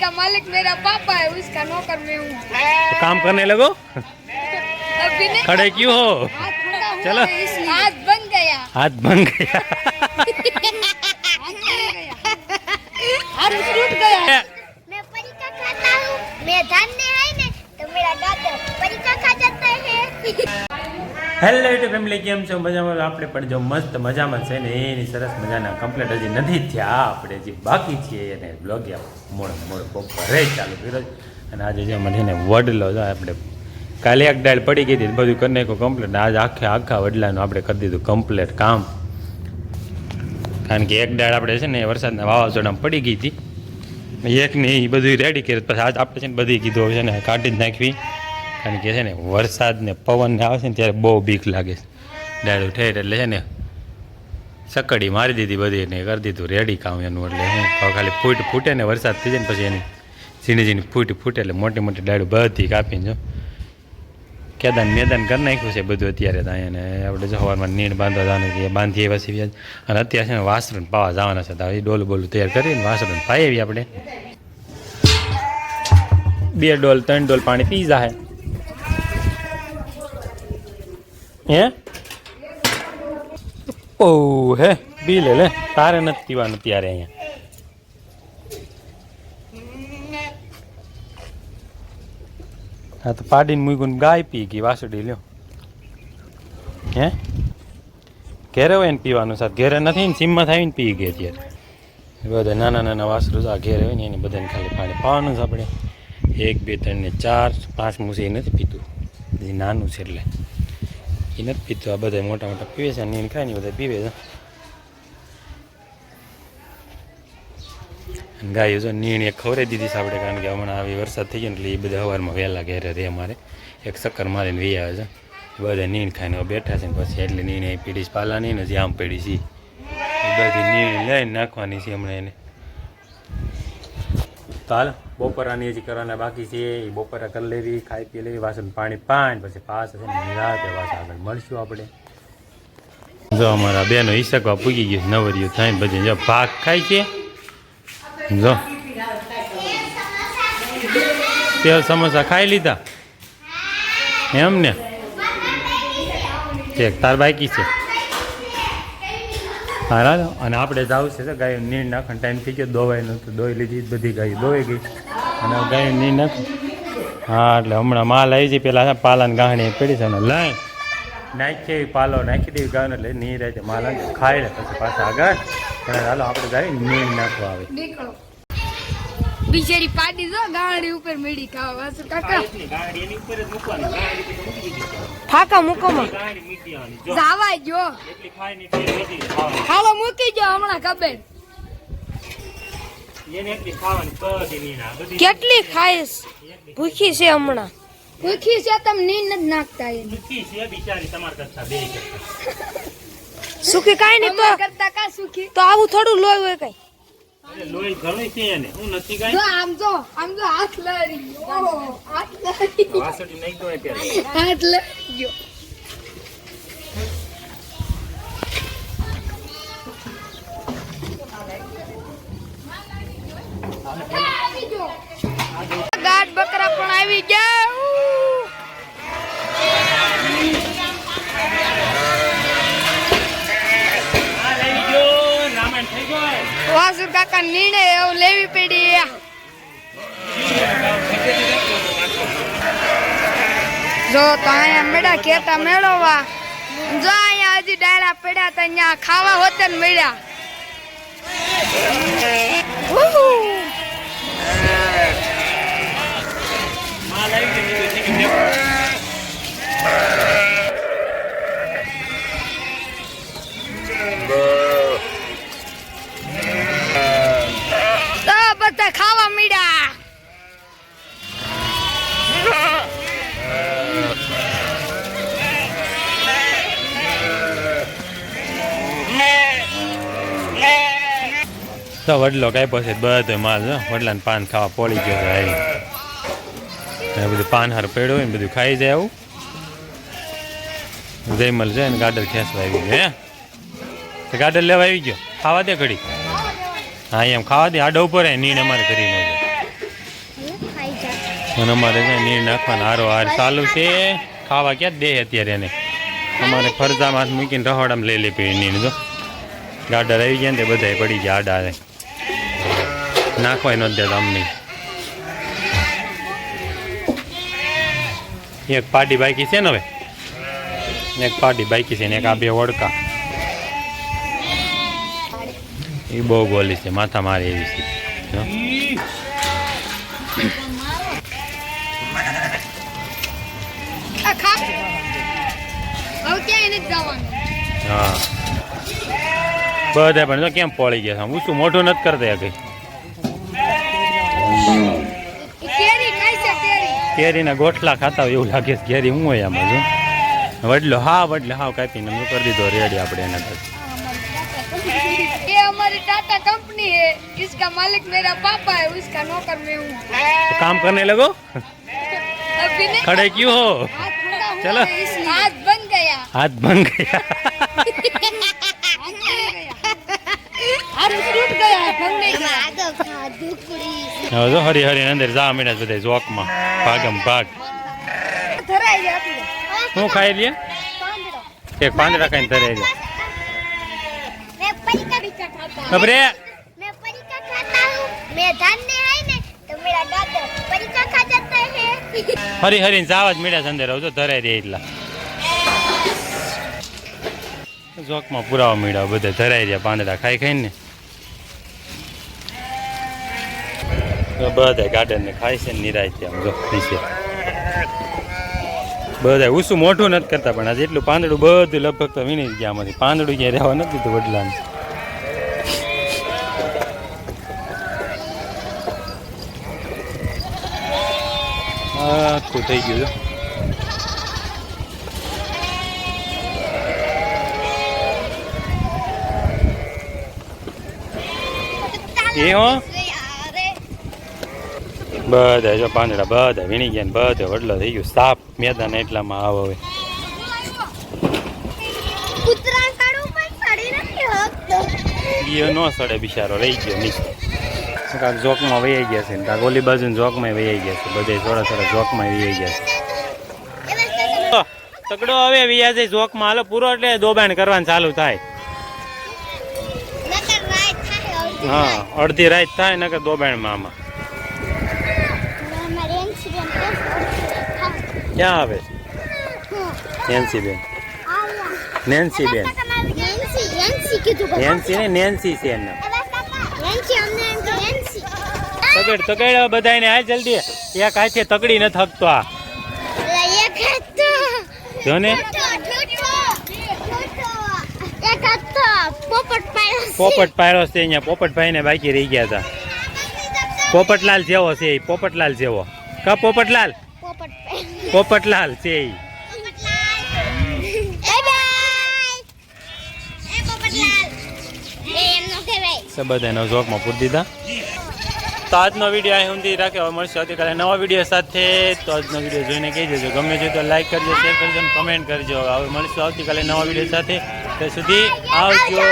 का मालिक मेरा पापा है, उसका नौकर मैं हूँ। तो काम करने लगो। अभी नहीं खड़े क्यों हो? चलो। हाथ बन गया। हाथ बन गया। हाथ टूट गया। मैं परीक्षा खाता हूँ। मैं धान्य है ना तो मेरा दादा परीक्षा खा जाता है। હેલો યુટ્યુબ ફેમિલી, કેમ છો? મજામાં? આપણે પણ જો મસ્ત મજામાં છે ને એની સરસ મજાના કમ્પ્લીટ હજી નથી થયા, આપણે હજી બાકી છીએ અને બ્લોગ મોડ બપોરે ચાલુ કર્યો અને આજે જે મને ને વડલો જો આપણે કાલે એક ડાળ પડી ગઈ હતી, બધું કરી નાખ્યું કમ્પ્લીટ. આજે આખા વડલાનું આપણે કરી દીધું કમ્પ્લીટ કામ, કારણ કે એક ડાળ આપણે છે ને વરસાદના વાવાઝોડામાં પડી ગઈ હતી, એકને એ બધું રેડી કર્યું. પછી આજ આપણે છે ને બધી કીધું છે ને કાઢી જ નાખવી, કારણ કે છે ને વરસાદ ને પવન ને આવે છે ને ત્યારે બહુ બીક લાગે છે. ડાળું ઠેર એટલે છે ને સકડી મારી દીધી બધી ને કરી દીધું રેડી કામ એનું. એટલે હું ખાલી ફૂટે ને વરસાદ થઈ જાય ને પછી એની ઝીણી ફૂટે એટલે મોટી ડાળું બધી કાપીને જો કેદાન મેદાન કરી નાખ્યું છે બધું અત્યારે તો અહીંયા. ને આપણે જો સવારમાં નીણ બાંધવા જવાનું કે બાંધીએ પછી અને અત્યારે છે ને વાસણ પાવા જવાના છે, તો એ ડોલું તૈયાર કરીને વાસણ પાઈ આવી આપણે. 2 ડોલ 3 ડોલ પાણી પી જાય હે. ઓ હે બી લે તારે નથી પીવાનું ત્યારે અહીંયા. હા તો પાડીને મૂકીને ગાય પી ગઈ વાસુડી લ્યો હે. ઘેરે હોય ને પીવાનું સાથ, ઘેરે નથી ને સીમમાં થાય ને પી ગઈ અત્યારે. બધા નાના વાસરું આ ઘેરે હોય ને એને બધાને ખાલી પાણી પાવાનું છે આપણે. 1 2 3 ને 4 5 મૂસે એ નથી પીતું, એ નાનું છે એટલે એ નથી પીતું. આ બધા મોટા પીવે છે, નીણ ખાય ને બધા પીવે છે. ગાયો જો નીણ એક ખવડાવી દીધી છે આપણે, કારણ કે હમણાં આવી વરસાદ થઈ ગયો એટલે એ બધા સવારમાં વહેલા ઘેરે રહે. અમારે એક ચક્કર મારીને વી આવે છે, બધા નીણ ખાઈને બેઠા છે ને પછી એટલે નીણ અહીં પીડીશ પાલાની ને જે આમ પડી છે એ બધી નીણ લઈને નાખવાની છે હમણાં એને. તો હાલ બપોરાની હજી કરવાના બાકી છે, એ બપોરા કરી લેવી, ખાઈ પી લેવી, વાસણ પાણી પછી પાછા છે ને નિરાતે પાછા આગળ મળશું આપણે. જો અમારા બેનો ઈસકવા પૂગી ગયું, નવરિયું થાય ને બધી જો ભાગ ખાય છે. જો તેલ સમોસા ખાઈ લીધા એમ ને? એક તાર બાકી છે. હા અને આપણે જવું છે ગાય નીણ નાખવાનો ટાઈમ થઈ ગયો, દોવાઈ નહોતું, દોઈ લીધી બધી ગાય દોવાઈ ગઈ અને ગાય નીણ નાખ. હા એટલે હમણાં માલ આવી જાય, પેલા પાલાને ગાહણી પડી છે ને લાઈ નાખી પાલો નાખી દેવી ગાયને એટલે નીર રહે માલ ખાઈ લે પછી પાછા આગળ. પણ હાલો આપણે ગાય નીણ નાખવા આવે. બિચારી પાડી દો ગાડી ઉપર મેડી ખાવા વાસુ કાકા ફાકા મૂકોમાં જાવા જો હાલો મૂકી જો હમણાં ખબર કેટલી ખાઈશ. ભૂખી છે હમણાં, ભૂખી છે તમે નીંદ નથી નાખતા સુખી કાઈ નહીં તો કરતા કા સુખી તો આવું થોડું લોહી હોય કઈ લોહી ઘણું છે એને હું નથી કાઈ. જો આમ જો હાથ લરી ઓહો હાથ લરી વાસડી નહીં તો એટલે હાથ લરી ગયો. ગાઢ બકરા પણ આવી ગયા. વાસુ કાકા નીણે એવું લેવી પડી. જો તો અહીંયા મેળા ખેતા મેળવવા જો અહીંયા હજી ડાળા પડ્યા હતા, અહીંયા ખાવા હોતે ને મળ્યા. બધા ખાવા મળ્યા. તો વડલો કાંઈ પછી બધો માલ વડલાને પાન ખાવા પોળી ગયો છે. આવી બધું પાન હાર પડ્યો હોય ને બધું ખાઈ જાય. આવું જયમલ છે ને ગાડર ખેંચવા આવી ગયો હે, ગાડર લેવા આવી ગયો. ખાવા દે ઘડી. હા એમ ખાવા દે, આડો ઉપર નીણ અમારે કરી ન જાય. અને અમારે છે નીર નાખવાનો હારો હાર ચાલુ છે. ખાવા ક્યાં દે અત્યારે એને અમારે ફરજામાં મૂકીને રહોડામાં લઈ લે પી નીર જો ગાડા આવી ગયા ને તે બધા પડી ગયા આડા નાખવાય નથી દેતા અમને. એક પાટી બાકી છે ને હવે એક પાટી બાકી છે ને એક આ બે વડકા એ બહુ ગોલી છે માથા મારે એવી છે જો. આ ખા હવે ક્યાંય નથી જવાનું. હા બધા પણ જો કેમ પડી ગયા છે ઊંચું મોઢું નથી કરતા કઈ. કેરી ખાય છે કેરી. કેરીના ગોઠલા ખાતા હોય એવું લાગે છે. કેરી હું હોય આમાં જો વડલો હાવ કાપીને એમ કરી દીધો રેડી આપણે એના પાસે. ये हमारी टाटा कंपनी है, इसका मालिक मेरा पापा है, उसका नौकर मैं हूँ. तो काम करने लगो अभी नहीं. खड़े क्यों हो हाथ टूटा हुआ चलो. है इसलिए. हाथ बन गया. हाथ बन गया हाथ टूट गया, बन नहीं गया. હવે જો હરી હરી અંદર જા મીડા બધા જોકમાં ભાગમ ભાગ. ધરાઈ જાય આપણે. શું ખાઈ લે પાંદડો. એક પાંદડા ખાઈને ધરે છે मैं परीक्षा खाता. ખબરે. मैं परीक्षा खाता हूँ. मैदान में है ना तो मेरा दादा परीक्षा खा जाता है. હરી હરીને જાવા જ મીડા અંદર આવજો ધરાઈ દે એટલા જોકમાં પુરાવા મીડા બધા ધરાઈ રહ્યા પાંદડા ખાઈ ખાઈને ને બધા ગાર્ડન ને ખાય છે ને નિરાય છે આમ જો નીચે બધા ઊંચું મોઢું નથી કરતા પણ આજે એટલું પાંદડું બધું લગભગ તો વીણી જ ગયા આમાંથી પાંદડું ક્યાંય રહેવા નથી દીધું વડલાને. આખું થઈ ગયું એ હો બધા જો પાંદડા બધા વીણી ગયા ને બધે વડલો થઈ ગયું સાપ મેદાન એટલામાં આવો હવે કૂતરા સાડું પણ સડી નથી હકતો. એ ન સડે બિચારો રહી ગયો નીચે કાંક જોકમાં વહી ગયા છે ને કાંક ઓલી બાજુ જોકમાં વહી ગયા છે બધે થોડા જોકમાં વહી ગયા છે. તકડો હવે વ્યાજે જોકમાં હાલો પૂરો એટલે દોબાણ કરવાનું ચાલુ થાય. નકર રાત થાય અડધી હા અડધી રાત થાય નકર દોબાણમાં આમાં અમારે ઇન્સિડન્ટ ક્યાં આવે નેન્સી બેન નેન્સી બેન નેન્સી કીધું નેન્સી ને નેન્સી છે એનું નેન્સી અમને એમ કે નેન્સી તકડ બધાને હાલ જલ્દી એક હાથે તકડી ન થકતો આ એક હતો જો ને એક હતો પોપટ પાડ્યો પોપટ પાડ્યો છે અહીંયા પોપટભાઈ ને બાકી રહી ગયા હતા. પોપટલાલ જેવો છે એ પોપટલાલ જેવો કા પોપટલાલ પોપટલાલ છે એ બધાનો જોકમાં પૂરી દીધા. તો આજનો વિડીયો અહીં સુધી રાખે હવે મળશે આવતીકાલે નવા વિડીયો સાથે. તો આજનો વિડીયો જોઈને કહી દેજો ગમે છે તો લાઈક કરજો શેર કરજો કમેન્ટ કરજો. હવે મળશું આવતીકાલે નવા વિડીયો સાથે. ત્યાં સુધી આવજો.